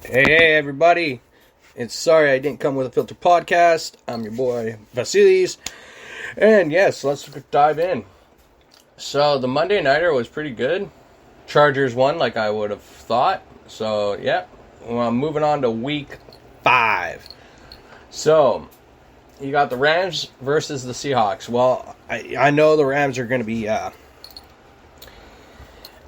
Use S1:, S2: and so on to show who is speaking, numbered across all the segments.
S1: Hey, everybody. It's sorry I didn't come with a filter podcast. I'm your boy, Vasilis. And yes, let's dive in. So, the Monday Nighter was pretty good. Chargers won like I would have thought. So, yeah. Well, moving on to week 5. So, you got the Rams versus the Seahawks. Well, I know the Rams are going to be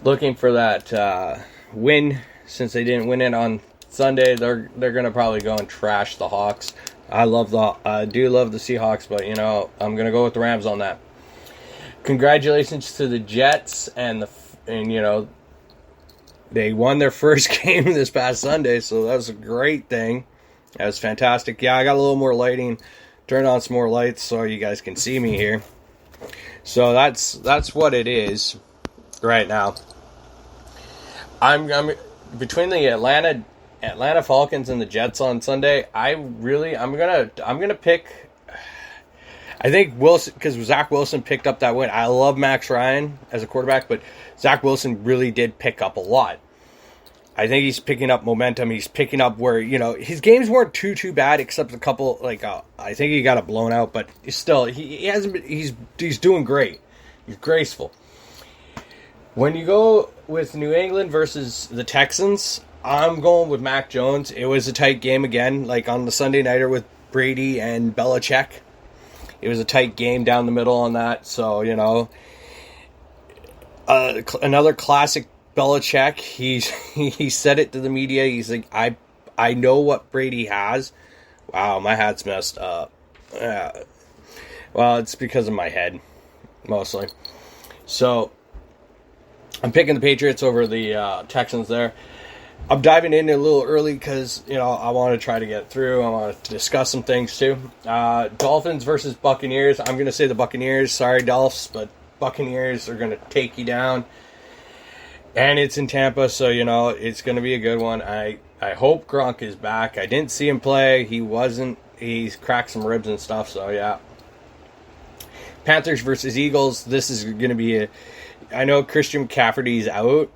S1: looking for that win since they didn't win it on Sunday. They're going to probably go and trash the Hawks. I do love the Seahawks, but I'm going to go with the Rams on that. Congratulations to the Jets and they won their first game this past Sunday, so that was a great thing. That was fantastic. Yeah, I got a little more lighting. Turned on some more lights so you guys can see me here. So that's what it is right now. I'm between the Atlanta Falcons and the Jets on Sunday. I'm gonna pick. I think Wilson, because Zach Wilson picked up that win. I love Max Ryan as a quarterback, but Zach Wilson really did pick up a lot. I think he's picking up momentum. He's picking up where, his games weren't too bad, except a couple, I think he got it blown out, but still, he hasn't been, he's doing great. He's graceful. When you go with New England versus the Texans, I'm going with Mac Jones. It was a tight game again, like on the Sunday Nighter with Brady and Belichick. It was a tight game down the middle on that, so, another classic Belichick. He said it to the media. He's like, I know what Brady has. Wow, my hat's messed up. Well, it's because of my head, mostly. So, I'm picking the Patriots over the Texans there. I'm diving in a little early because, I want to try to get through. I want to discuss some things, too. Dolphins versus Buccaneers. I'm going to say the Buccaneers. Sorry, Dolphs, but Buccaneers are going to take you down. And it's in Tampa, so, it's going to be a good one. I hope Gronk is back. I didn't see him play. He wasn't. He's cracked some ribs and stuff, so, yeah. Panthers versus Eagles. This is going to be I know Christian McCaffrey's out,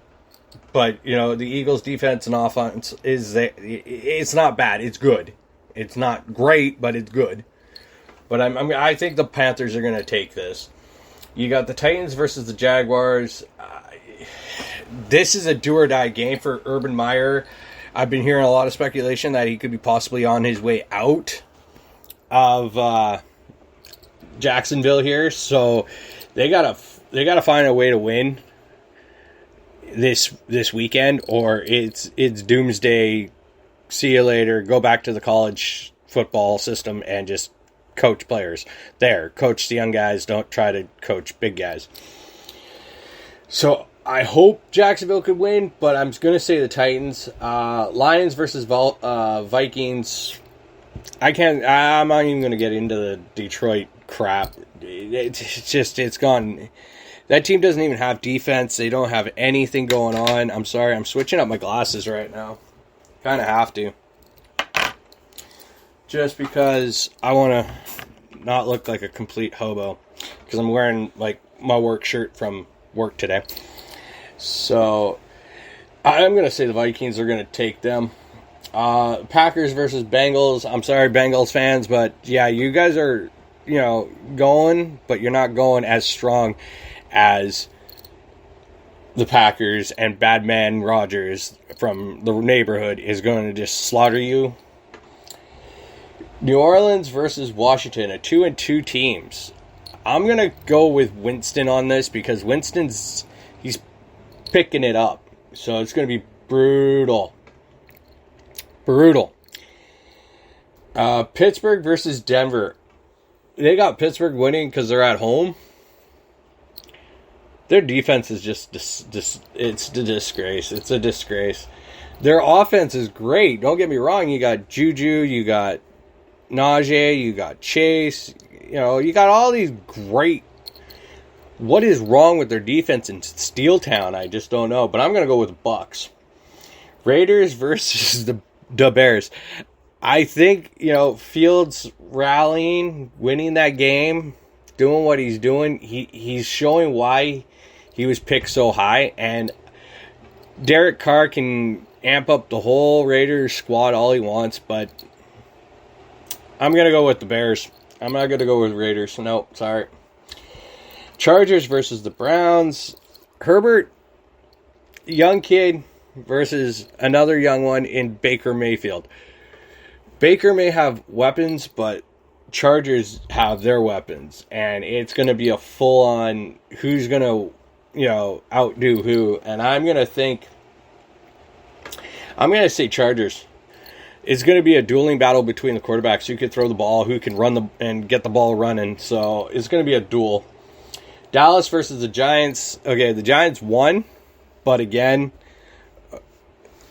S1: but, the Eagles' defense and offense it's not bad. It's good. It's not great, but it's good. But I think the Panthers are going to take this. You got the Titans versus the Jaguars. This is a do-or-die game for Urban Meyer. I've been hearing a lot of speculation that he could be possibly on his way out of Jacksonville here. So they gotta find a way to win this weekend, or it's doomsday. See you later. Go back to the college football system and just coach players. Coach the young guys. Don't try to coach big guys. So I hope Jacksonville could win, but I'm going to say the Titans. Lions versus Vikings. I'm not even going to get into the Detroit crap. It's gone. That team doesn't even have defense. They don't have anything going on. I'm sorry. I'm switching up my glasses right now. Kind of have to. Just because I want to not look like a complete hobo. Because I'm wearing my work shirt from work today. So I'm going to say the Vikings are going to take them. Packers versus Bengals. I'm sorry, Bengals fans, but yeah, you guys are, going, but you're not going as strong as the Packers, and Badman Rogers from the neighborhood is going to just slaughter you. New Orleans versus Washington, a 2-2 teams. I'm going to go with Winston on this because he's picking it up. So it's going to be brutal. Brutal. Pittsburgh versus Denver. They got Pittsburgh winning because they're at home. Their defense is just it's a disgrace. It's a disgrace. Their offense is great. Don't get me wrong. You got Juju. You got Najee. You got Chase. You got all these great. What is wrong with their defense in Steeltown? I just don't know. But I'm going to go with Bucks. Raiders versus the Bears. I think, Fields rallying, winning that game, doing what he's doing. He's showing why he was picked so high. And Derek Carr can amp up the whole Raiders squad all he wants, but I'm going to go with the Bears. I'm not going to go with Raiders. No, sorry. Chargers versus the Browns. Herbert, young kid versus another young one in Baker Mayfield. Baker may have weapons, but Chargers have their weapons, and it's going to be a full-on who's going to, outdo who, and I'm going to say Chargers. It's going to be a dueling battle between the quarterbacks. Who could throw the ball, who can run and get the ball running, so it's going to be a duel. Dallas versus the Giants. Okay, the Giants won, but again,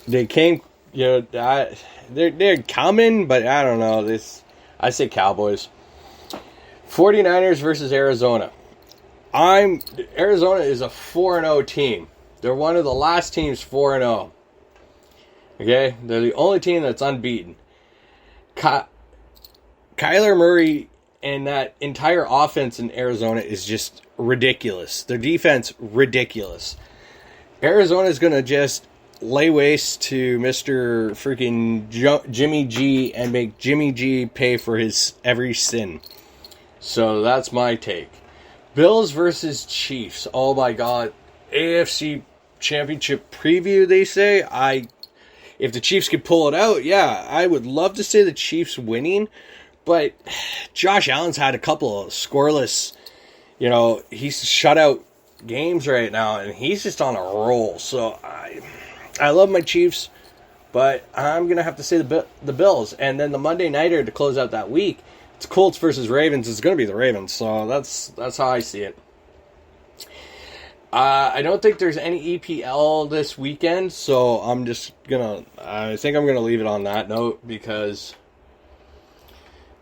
S1: they came, they're coming, but I don't know. I say Cowboys. 49ers versus Arizona. Arizona is a 4-0 team. They're one of the last teams 4-0. Okay? They're the only team that's unbeaten. Kyler Murray and that entire offense in Arizona is just ridiculous. Their defense, ridiculous. Arizona is going to just lay waste to Mr. freaking Jimmy G and make Jimmy G pay for his every sin. So that's my take. Bills versus Chiefs. Oh my God. AFC Championship preview, they say. If the Chiefs could pull it out, yeah, I would love to say the Chiefs winning. But Josh Allen's had a couple of scoreless, he's shut out games right now, and he's just on a roll. So I love my Chiefs, but I'm going to have to say the Bills. And then the Monday Nighter to close out that week, it's Colts versus Ravens. It's going to be the Ravens, so that's how I see it. I don't think there's any EPL this weekend, so I think I'm going to leave it on that note because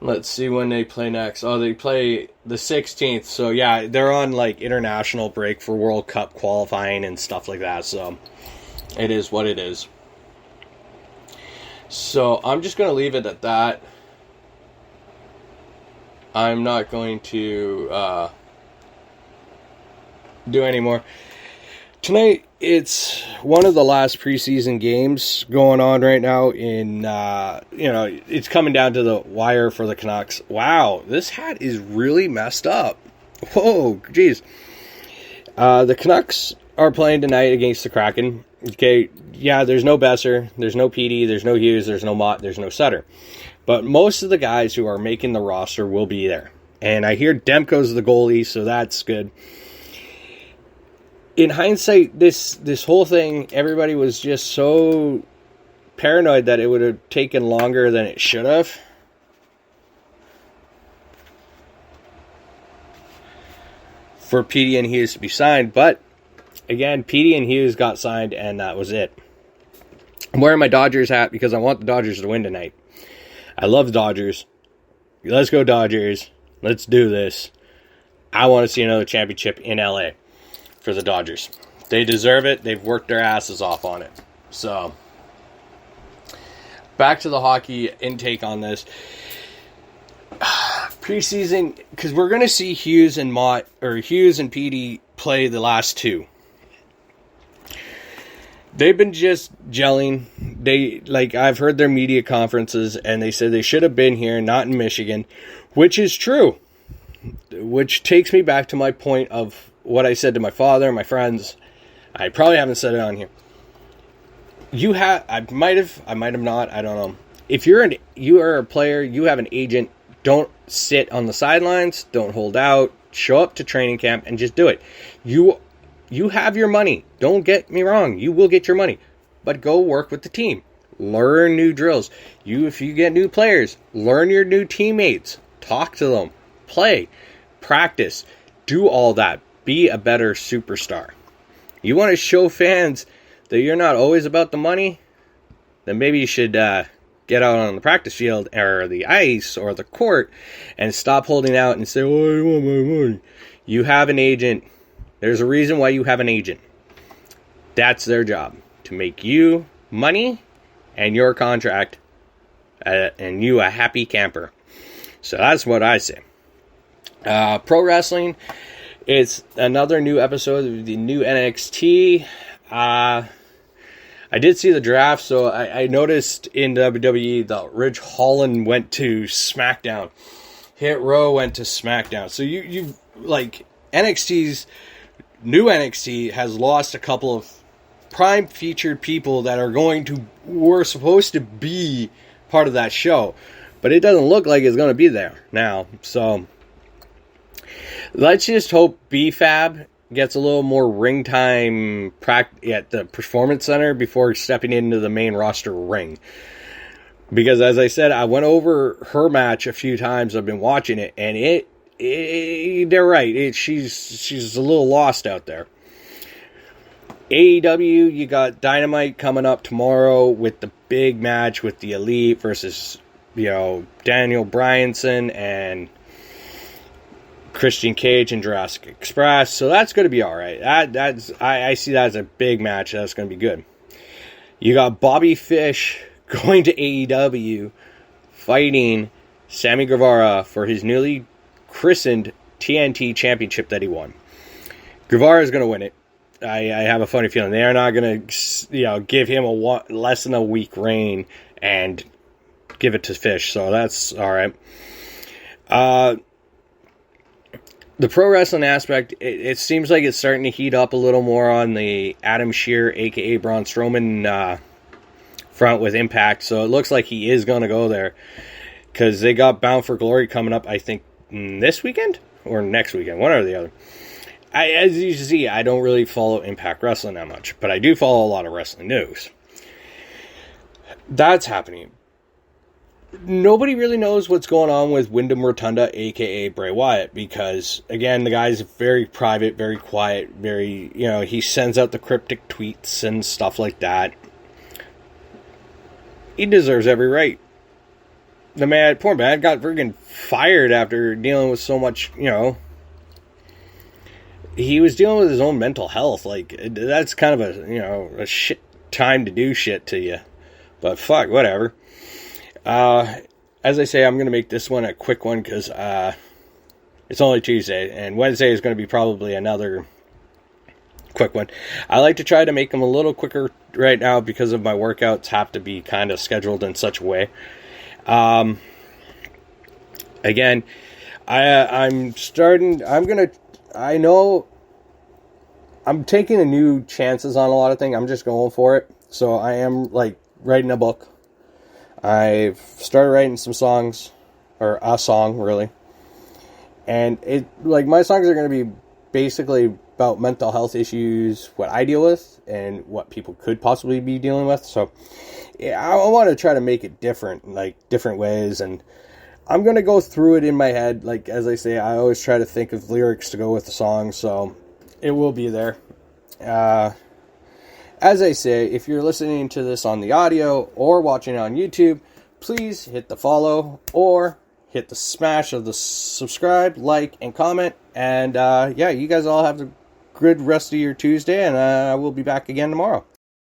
S1: let's see when they play next. Oh, they play the 16th, so yeah, they're on international break for World Cup qualifying and stuff like that, so it is what it is. So I'm just going to leave it at that. I'm not going to do any more. Tonight, it's one of the last preseason games going on right now it's coming down to the wire for the Canucks. Wow, this hat is really messed up. Whoa, geez. The Canucks are playing tonight against the Kraken. Okay, yeah, there's no Besser, there's no Petey, there's no Hughes, there's no Mott, there's no Sutter. But most of the guys who are making the roster will be there. And I hear Demko's the goalie, so that's good. In hindsight, this whole thing, everybody was just so paranoid that it would have taken longer than it should have. For Petey and Hughes to be signed, but again, Petey and Hughes got signed, and that was it. I'm wearing my Dodgers hat because I want the Dodgers to win tonight. I love the Dodgers. Let's go Dodgers. Let's do this. I want to see another championship in LA for the Dodgers. They deserve it. They've worked their asses off on it. So, back to the hockey intake on this. Preseason, because we're going to see Hughes and Petey play the last two. They've been just gelling. I've heard their media conferences, and they said they should have been here, not in Michigan, which is true. Which takes me back to my point of what I said to my father, my friends. I probably haven't said it on here. I might have not, I don't know. If you are a player, you have an agent, don't sit on the sidelines, don't hold out, show up to training camp and just do it. You have your money. Don't get me wrong. You will get your money. But go work with the team. Learn new drills. If you get new players, learn your new teammates. Talk to them. Play. Practice. Do all that. Be a better superstar. You want to show fans that you're not always about the money? Then maybe you should get out on the practice field or the ice or the court and stop holding out and say, oh, I want my money. You have an agent. There's a reason why you have an agent. That's their job, to make you money and your contract and you a happy camper. So that's what I say. Pro wrestling, it's another new episode of the new NXT. I I did see the draft, so I noticed in WWE that Ridge Holland went to SmackDown. Hit Row went to SmackDown. So you like NXT's new NXT has lost a couple of prime featured people that were supposed to be part of that show, but it doesn't look like it's going to be there now. So let's just hope BFAB gets a little more ring time at the Performance Center before stepping into the main roster ring. Because as I said, I went over her match a few times. I've been watching it, and they're right. She's a little lost out there. AEW, you got Dynamite coming up tomorrow with the big match with the Elite versus, Daniel Bryanson and Christian Cage and Jurassic Express. So that's going to be all right. I see that as a big match. That's going to be good. You got Bobby Fish going to AEW, fighting Sammy Guevara for his newly christened TNT Championship that he won. Guevara is going to win it. I have a funny feeling they are not going to, give him less than a week reign and give it to Fish. So that's all right. The pro wrestling aspect, it seems like it's starting to heat up a little more on the Adam Shear, a.k.a. Braun Strowman, front with Impact. So it looks like he is going to go there. Because they got Bound for Glory coming up, I think, this weekend? Or next weekend, one or the other. As you see, I don't really follow Impact Wrestling that much. But I do follow a lot of wrestling news. That's happening. Nobody really knows what's going on with Wyndham Rotunda, a.k.a. Bray Wyatt, because, again, the guy's very private, very quiet, very, he sends out the cryptic tweets and stuff like that. He deserves every right. The poor man got friggin' fired after dealing with so much, he was dealing with his own mental health. Like, that's kind of a shit time to do shit to you. But fuck, whatever. As I say, I'm going to make this one a quick one because it's only Tuesday, and Wednesday is going to be probably another quick one. I like to try to make them a little quicker right now because of my workouts have to be kind of scheduled in such a way. Again, I'm taking a new chances on a lot of things. I'm just going for it. So I am writing a book. I've started writing some songs, or a song really. And my songs are going to be basically about mental health issues, what I deal with, and what people could possibly be dealing with. So yeah, I want to try to make it different, different ways, and I'm going to go through it in my head. As I say, I always try to think of lyrics to go with the song, so it will be there. As I say, if you're listening to this on the audio or watching on YouTube, please hit the follow or hit the smash of the subscribe, like, and comment. And you guys all have a good rest of your Tuesday, and I will be back again tomorrow.